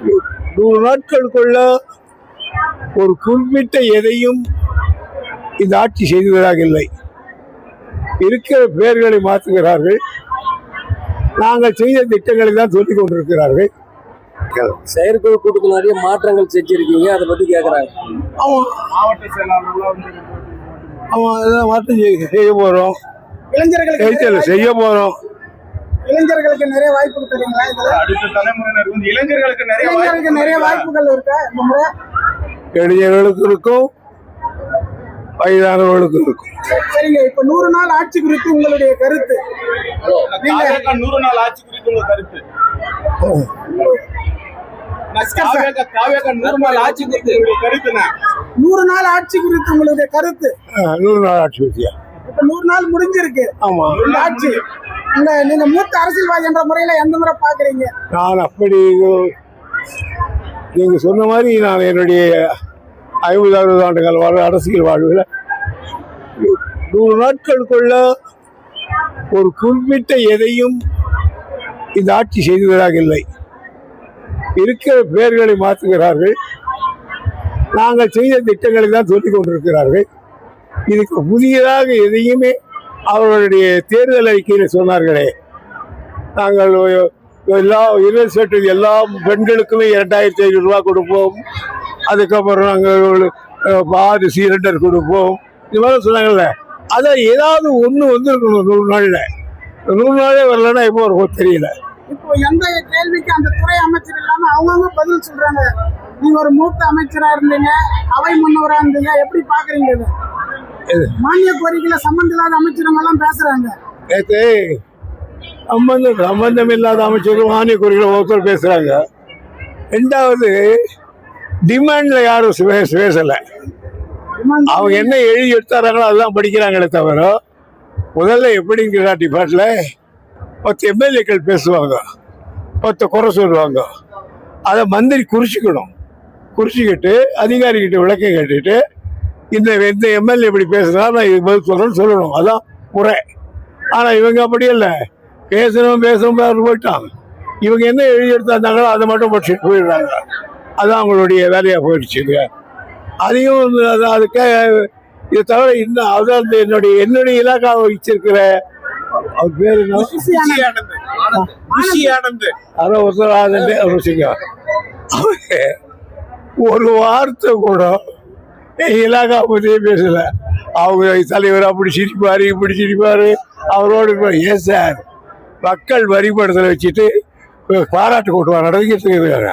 100 நாட்களுக்குள்ள ஒரு குறிப்பிட்ட எதையும் இந்த ஆட்சி செய்ததாக இல்லை. இருக்கிற பெயர்களை மாற்றுகிறார்கள். நாங்கள் செய்த திட்டங்களை தான் சொல்லிக் கொண்டிருக்கிறார்கள். செயற்குழு கூட்டத்தில் நிறைய மாற்றங்கள் செஞ்சிருக்கீங்க, அதை பத்தி கேட்கறாங்க. மாவட்ட செயலாளர்கள் அவன் மாற்றம் செய்ய போறோம், இளைஞர்களுக்கு செய்ய போறோம். இளைஞர்களுக்கு நிறைய வாய்ப்புகள் தரீங்களா? இதுல அடுத்த தலைமுறையினர் வந்து இளைஞர்களுக்கு நிறைய வாய்ப்புகள் இருக்கா? இந்த முறை இளைஞர்களுக்கு இருக்கும், வயதானவர்களுக்கு இருக்கும். சரிங்க, இப்ப 100 நாள் ஆட்சி குறித்து உங்களுடைய கருத்து? 100 நாள் ஆட்சி குறித்து உங்க கருத்து? 100 நாள் ஆட்சி குறித்து உங்களுடைய கருத்துனா? 100 நாள் ஆட்சி குறித்து உங்களுடைய கருத்து? 100 நாள் ஆட்சி குறித்தியா? இப்ப 100 நாள் முடிஞ்சிருக்கு. ஆமா, ஆட்சி நீங்க மூத்த அரசியல்வாதி என்ற முறையில எந்த முறை பாக்குறீங்க? நான் அப்படி நீங்க சொன்ன மாதிரி நான் என்னுடைய 50-60 ஆண்டுகள் அரசியல் வாழ்வில் 100 நாட்களுக்குள்ள ஒரு குறிப்பிட்ட எதையும் இந்த ஆட்சி செய்ததாக இல்லை. இருக்கிற பெயர்களை மாற்றுகிறார்கள். நாங்கள் செய்த திட்டங்களை தான் சொல்லிக் கொண்டிருக்கிறார்கள். இதுக்கு புதியதாக எதையுமே அவர்களுடைய தேர்தல் அறிக்கையில் சொன்னார்களே, நாங்கள் எல்லா பெண்களுக்குமே 2500 ரூபா கொடுப்போம், அதுக்கப்புறம் நாங்கள் பாதி சிலிண்டர் கொடுப்போம், இது மாதிரி சொன்னாங்கல்ல. அதான் ஏதாவது ஒன்று வந்துருக்கணும் 100 நாளில். 100 நாளே வரலன்னா எப்போ இருக்கும் தெரியல. இப்போ எந்த கேள்விக்கு அந்த துறை அமைச்சர் இல்லாம அவங்கவுங்க பதில் சொல்றாங்க. நீங்க ஒரு மூத்த அமைச்சரா இருந்தீங்க, அவை முன்னவரா இருந்தீங்க, எப்படி பாக்குறீங்க? மானிய கோரிக்கையில சம்பந்தம் இல்லாத அமைச்சர்கள் எல்லாம் பேசுறாங்க. சம்பந்தம் இல்லாத அமைச்சர்கள் மானிய கோரிக்கையில ஒருத்தர் பேசுறாங்க. ரெண்டாவது, டிமாண்ட்ல யாரும் பேசல. அவங்க என்ன எழுதி எடுத்தாராங்களோ அதுதான் படிக்கிறாங்களே தவிர, முதல்ல எப்படிங்கிற டிபார்ட்ல 10 எம்எல்ஏக்கள் பேசுவாங்க, 10 குறை சொல்லுவாங்க. அதை மந்திரி குறிச்சிக்கிட்டு அதிகாரிகிட்ட விளக்கம் கேட்டுட்டு, இந்த எம்எல்ஏ இப்படி பேசுனா நான் இது பதில் சொல்றேன்னு சொல்லணும். அதான் முறை. ஆனா இவங்க அப்படி இல்லை, பேசணும் போயிட்டாங்க. இவங்க என்ன எழுதி எடுத்தாங்களோ அதை மட்டும் படிச்சுட்டு போயிடுறாங்க. அதான் அவங்களுடைய வேலையா போயிடுச்சு. அதையும் அதுக்கு இதை தவிர இன்னும் அதான் என்னுடைய இலாக்காவை வச்சிருக்கிற அவர் பேரு ஒரு வார்த்தை கூட இலாக்கா பத்தியே பேசல. அவங்க தலைவர் அப்படி சிரிப்பாரு, இப்படி சிரிப்பாரு, அவரோடு ஏன் சார் மக்கள் வரிபடத்தில் வச்சுட்டு பாராட்டு கொண்டு வர நடந்துக்கிட்டு இருக்காங்க.